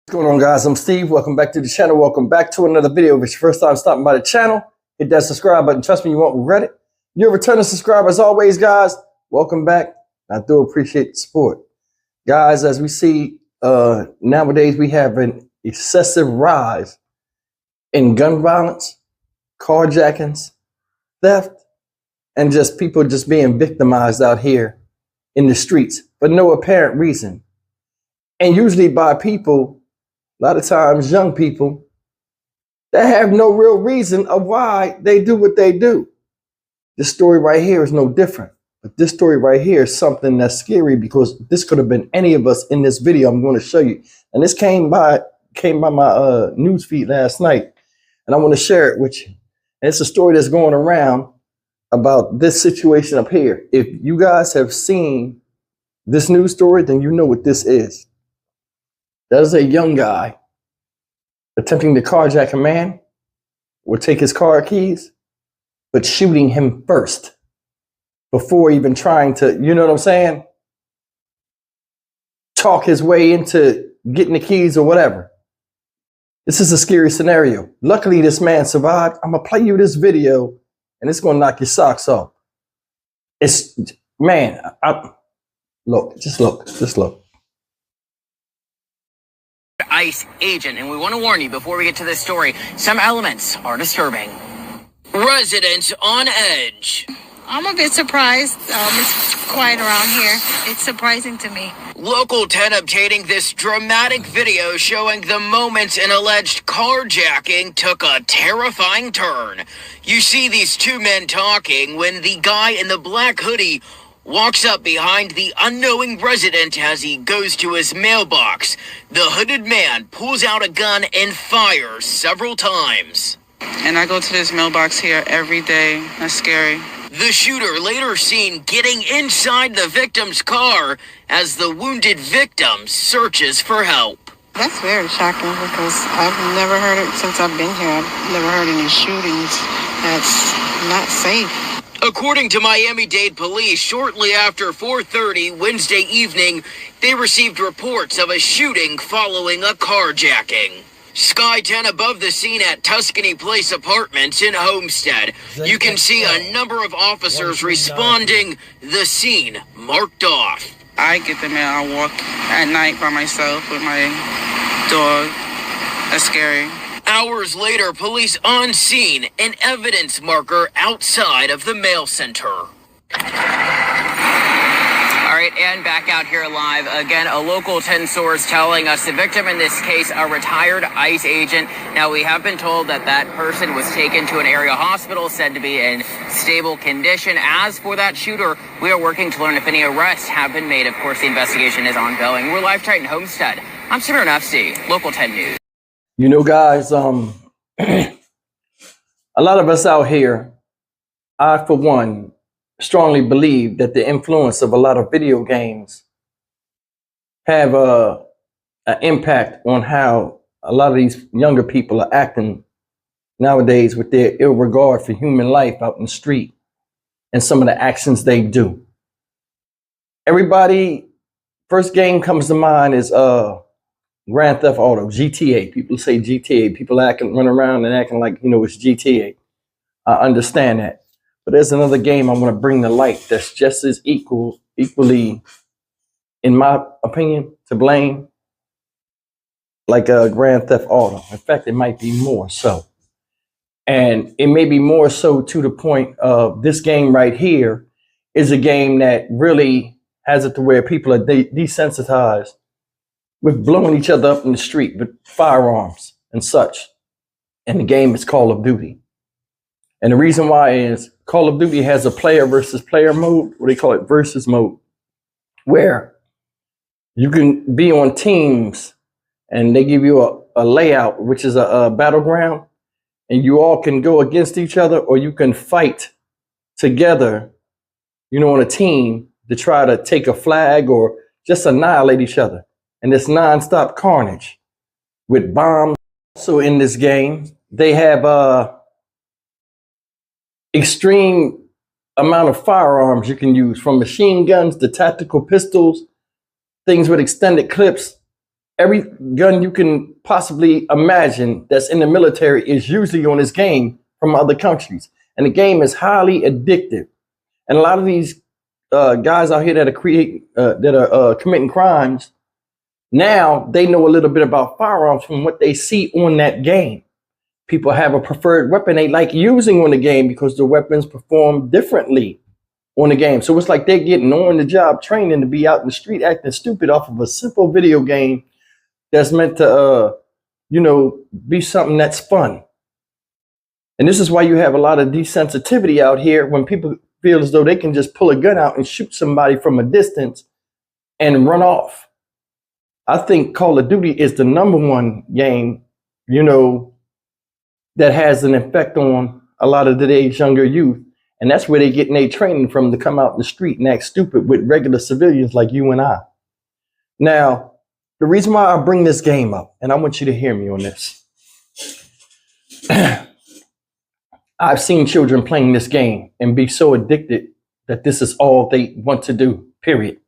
What's going on, guys? I'm Steve. Welcome back to the channel. Welcome back to another video. If it's your first time stopping by the channel, hit that subscribe button. Trust me, you won't regret it. You're a returning subscriber as always, guys. Welcome back. I do appreciate the support. Guys, as we see nowadays, we have an excessive rise in gun violence, carjackings, theft, and just people just being victimized out here in the streets for no apparent reason. And usually by people, a lot of times young people, that have no real reason of why they do what they do. This story right here is no different. But this story right here is something that's scary because this could have been any of us in this video I'm going to show you. And this came by my news feed last night. And I want to share it with you. And it's a story that's going around about this situation up here. If you guys have seen this news story, then you know what this is. There's a young guy attempting to carjack a man or take his car keys, but shooting him first before even trying to, you know what I'm saying, talk his way into getting the keys or whatever. This is a scary scenario. Luckily, this man survived. I'm going to play you this video, and it's going to knock your socks off. It's, man, look. ICE agent, and we want to warn you before we get to this story, some elements are disturbing. Residents on edge. I'm a bit surprised. It's quiet around here. It's surprising to me. Local 10 obtaining this dramatic video showing the moments an alleged carjacking took a terrifying turn. You see these two men talking when the guy in the black hoodie walks up behind the unknowing resident as he goes to his mailbox. The hooded man pulls out a gun and fires several times. And I go to this mailbox here every day. That's scary. The shooter later seen getting inside the victim's car as the wounded victim searches for help. That's very shocking because I've never heard it since I've been here. I've never heard any shootings. That's not safe. According to Miami-Dade police, shortly after 4:30 Wednesday evening, they received reports of a shooting following a carjacking. Sky 10 above the scene at Tuscany Place Apartments in Homestead. You can see a number of officers responding. The scene marked off. I get the mail. I walk at night by myself with my dog. That's scary. Hours later, police on scene, an evidence marker outside of the mail center. All right, and back out here live. Again, a local 10 source telling us the victim in this case, a retired ICE agent. Now, we have been told that that person was taken to an area hospital, said to be in stable condition. As for that shooter, we are working to learn if any arrests have been made. Of course, the investigation is ongoing. We're live tonight in Homestead. I'm Samir Nafsi, Local 10 News. You know, guys, a lot of us out here, I, for one, strongly believe that the influence of a lot of video games have an impact on how a lot of these younger people are acting nowadays with their ill regard for human life out in the street and some of the actions they do. Everybody, first game comes to mind is Grand Theft Auto, GTA. People say GTA. People run around and acting like, you know, it's GTA. I understand that. But there's another game I want to bring to light that's just as equally, in my opinion, to blame, like Grand Theft Auto. In fact, it might be more so. And it may be more so to the point of this game right here is a game that really has it to where people are desensitized with blowing each other up in the street with firearms and such. And the game is Call of Duty. And the reason why is Call of Duty has a player versus player mode, what they call it versus mode, where you can be on teams and they give you a layout, which is a battleground, and you all can go against each other or you can fight together, you know, on a team to try to take a flag or just annihilate each other. And it's nonstop carnage with bombs. So in this game, they have extreme amount of firearms you can use, from machine guns to tactical pistols, things with extended clips, Every gun you can possibly imagine that's in the military is usually on this game from other countries. And the game is highly addictive. And a lot of these guys out here that are committing crimes, now they know a little bit about firearms from what they see on that game. People have a preferred weapon they like using on the game because the weapons perform differently on the game. So it's like they're getting on the job training to be out in the street acting stupid off of a simple video game that's meant to, be something that's fun. And this is why you have a lot of desensitivity out here when people feel as though they can just pull a gun out and shoot somebody from a distance and run off. I think Call of Duty is the #1 game, that has an effect on a lot of today's younger youth. And that's where they're getting their training from, to come out in the street and act stupid with regular civilians like you and I. Now, the reason why I bring this game up, and I want you to hear me on this. I've seen children playing this game and be so addicted that this is all they want to do, period.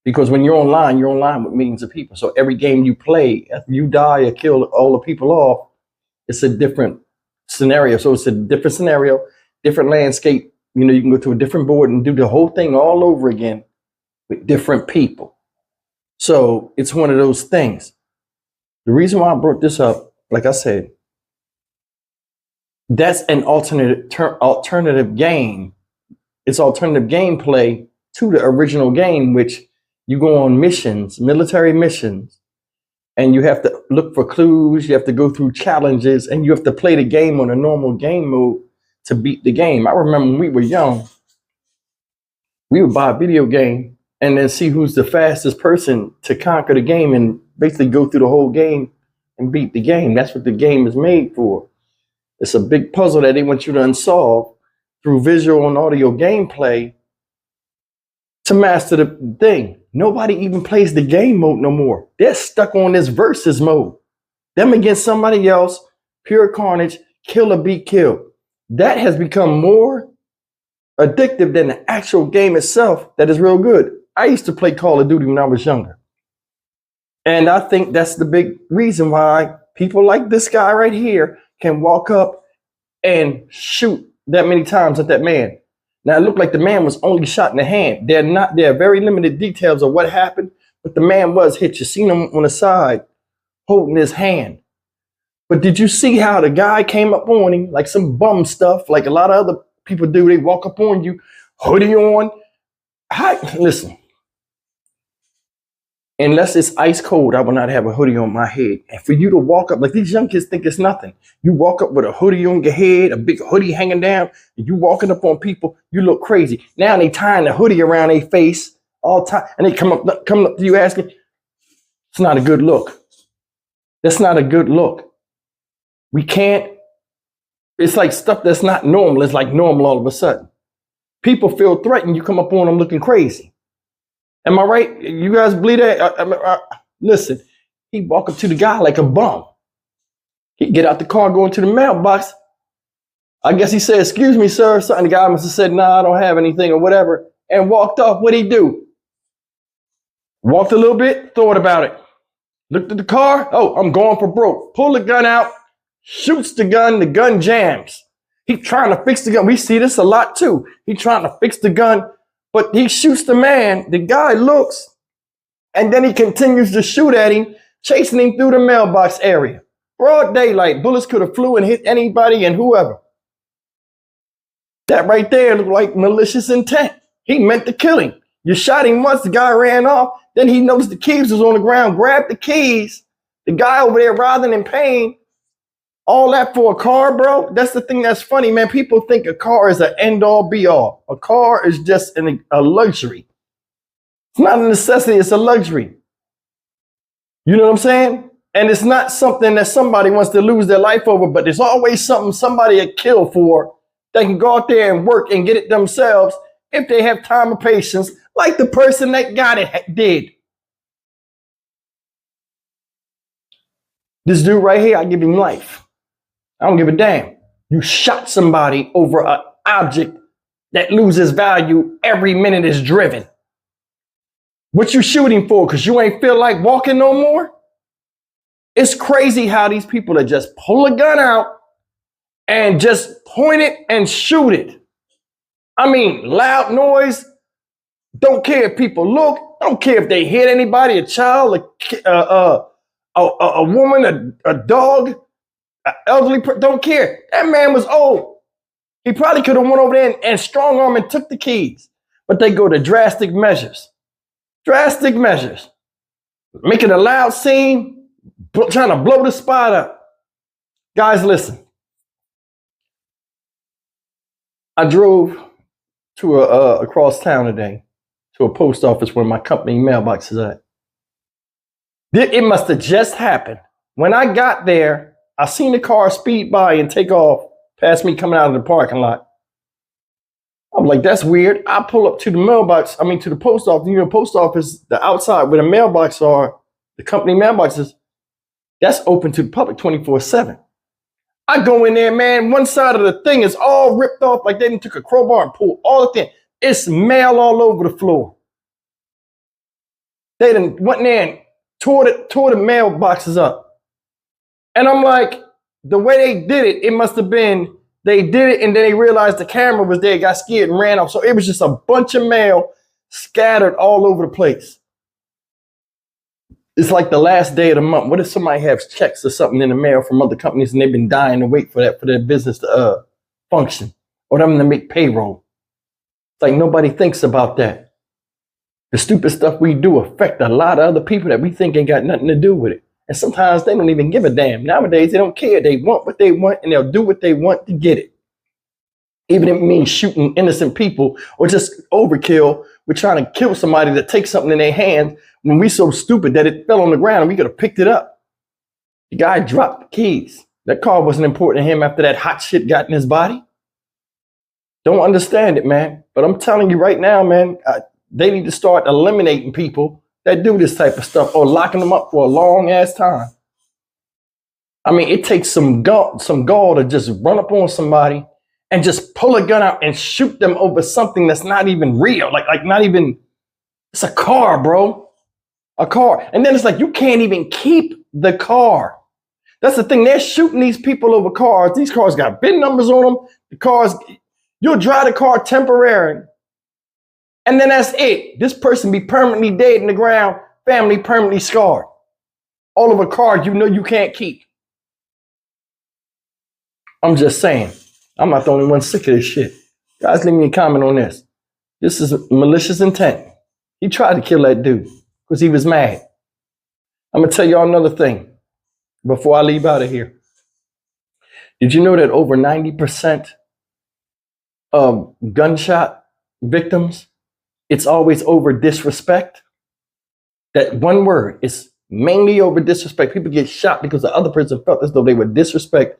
Because when you're online with millions of people. So every game you play, if you die or kill all the people off, it's a different scenario. So it's a different scenario, different landscape. You can go to a different board and do the whole thing all over again with different people. So it's one of those things. The reason why I brought this up, like I said, that's an alternative game. It's alternative gameplay to the original game, which you go on missions, military missions, and you have to look for clues. You have to go through challenges, and you have to play the game on a normal game mode to beat the game. I remember when we were young, we would buy a video game and then see who's the fastest person to conquer the game and basically go through the whole game and beat the game. That's what the game is made for. It's a big puzzle that they want you to unsolve through visual and audio gameplay to master the thing. Nobody even plays the game mode no more. They're stuck on this versus mode. Them against somebody else, pure carnage, kill or be killed. That has become more addictive than the actual game itself that is real good. I used to play Call of Duty when I was younger. And I think that's the big reason why people like this guy right here can walk up and shoot that many times at that man. Now, it looked like the man was only shot in the hand. There are very limited details of what happened, but the man was hit. You seen him on the side holding his hand. But did you see how the guy came up on him like some bum stuff, like a lot of other people do? They walk up on you, hoodie on. Listen, unless it's ice cold, I will not have a hoodie on my head. And for you to walk up, like these young kids think it's nothing. You walk up with a hoodie on your head, a big hoodie hanging down, and you walking up on people, you look crazy. Now they tying the hoodie around their face all the time, and they come up to you asking. It's not a good look. That's not a good look. We can't, it's like stuff that's not normal. It's like normal all of a sudden. People feel threatened. You come up on them looking crazy. Am I right? You guys believe that? Listen, he walk up to the guy like a bum. He get out the car, go into the mailbox. I guess he said, "Excuse me, sir." Something. The guy must have said, "Nah, I don't have anything," or whatever, and walked off. What'd he do? Walked a little bit, thought about it. Looked at the car. Oh, I'm going for broke. Pull the gun out, shoots the gun jams. He's trying to fix the gun. We see this a lot too. He's trying to fix the gun. But he shoots the man, the guy looks, and then he continues to shoot at him, chasing him through the mailbox area. Broad daylight, bullets could have flew and hit anybody and whoever. That right there looked like malicious intent. He meant to kill him. You shot him once, the guy ran off, then he noticed the keys was on the ground, grabbed the keys, the guy over there writhing in pain. All that for a car, bro? That's the thing that's funny, man. People think a car is an end-all, be-all. A car is just a luxury. It's not a necessity, it's a luxury. You know what I'm saying? And it's not something that somebody wants to lose their life over, but there's always something somebody would kill for. They can go out there and work and get it themselves if they have time and patience, like the person that got it did. This dude right here, I give him life. I don't give a damn. You shot somebody over an object that loses value every minute it's driven. What you shooting for? Because you ain't feel like walking no more? It's crazy how these people that just pull a gun out and just point it and shoot it. I mean, loud noise. Don't care if people look. Don't care if they hit anybody, a child, a woman, a dog, an elderly person. Don't care. That man was old. He probably could have went over there and strong arm and took the keys. But they go to drastic measures. Drastic measures. Making a loud scene, trying to blow the spot up. Guys, listen. I drove to across town today to a post office where my company mailbox is at. It must have just happened. When I got there, I seen the car speed by and take off past me coming out of the parking lot. I'm like, that's weird. I pull up to the mailbox, to the post office. You know, post office, the outside where the mailbox are, the company mailboxes, that's open to the public 24/7. I go in there, man, one side of the thing is all ripped off like they took a crowbar and pulled all the thing. It's mail all over the floor. They done went in there and tore the mailboxes up. And I'm like, the way they did it, it must have been, they did it and then they realized the camera was there, got scared and ran off. So it was just a bunch of mail scattered all over the place. It's like the last day of the month. What if somebody has checks or something in the mail from other companies and they've been dying to wait for that, for their business to function or them to make payroll? It's like nobody thinks about that. The stupid stuff we do affect a lot of other people that we think ain't got nothing to do with it. And sometimes they don't even give a damn. Nowadays, they don't care. They want what they want and they'll do what they want to get it. Even if it means shooting innocent people or just overkill. We're trying to kill somebody that takes something in their hand when we so stupid that it fell on the ground and we could have picked it up. The guy dropped the keys. That car wasn't important to him after that hot shit got in his body. Don't understand it, man. But I'm telling you right now, man, they need to start eliminating people that do this type of stuff or locking them up for a long ass time. I mean, it takes some gall to just run up on somebody and just pull a gun out and shoot them over something that's not even real. Like not even, it's a car, bro. A car. And then it's like, you can't even keep the car. That's the thing. They're shooting these people over cars. These cars got VIN numbers on them. The cars, you'll drive the car temporarily. And then that's it. This person be permanently dead in the ground, family permanently scarred. All of a car you know you can't keep. I'm just saying. I'm not the only one sick of this shit. Guys, leave me a comment on this. This is malicious intent. He tried to kill that dude because he was mad. I'm going to tell y'all another thing before I leave out of here. Did you know that over 90% of gunshot victims, it's always over disrespect? That one word is mainly over disrespect. People get shot because the other person felt as though they were disrespected.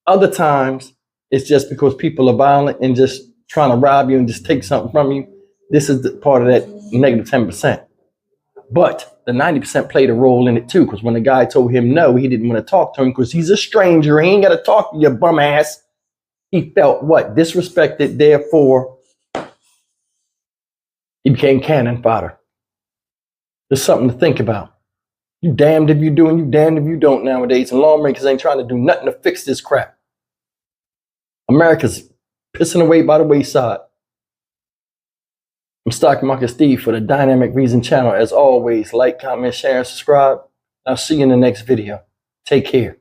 Other times, it's just because people are violent and just trying to rob you and just take something from you. This is the part of that negative 10%. But the 90% played a role in it too, because when the guy told him no, he didn't want to talk to him because he's a stranger. He ain't got to talk to your bum ass. He felt what? Disrespected, therefore, he became cannon fodder. There's something to think about. You damned if you do and you damned if you don't nowadays. And lawmakers ain't trying to do nothing to fix this crap. America's pissing away by the wayside. I'm Stock Market Steve for the Dynamic Reason channel. As always, like, comment, share, and subscribe. I'll see you in the next video. Take care.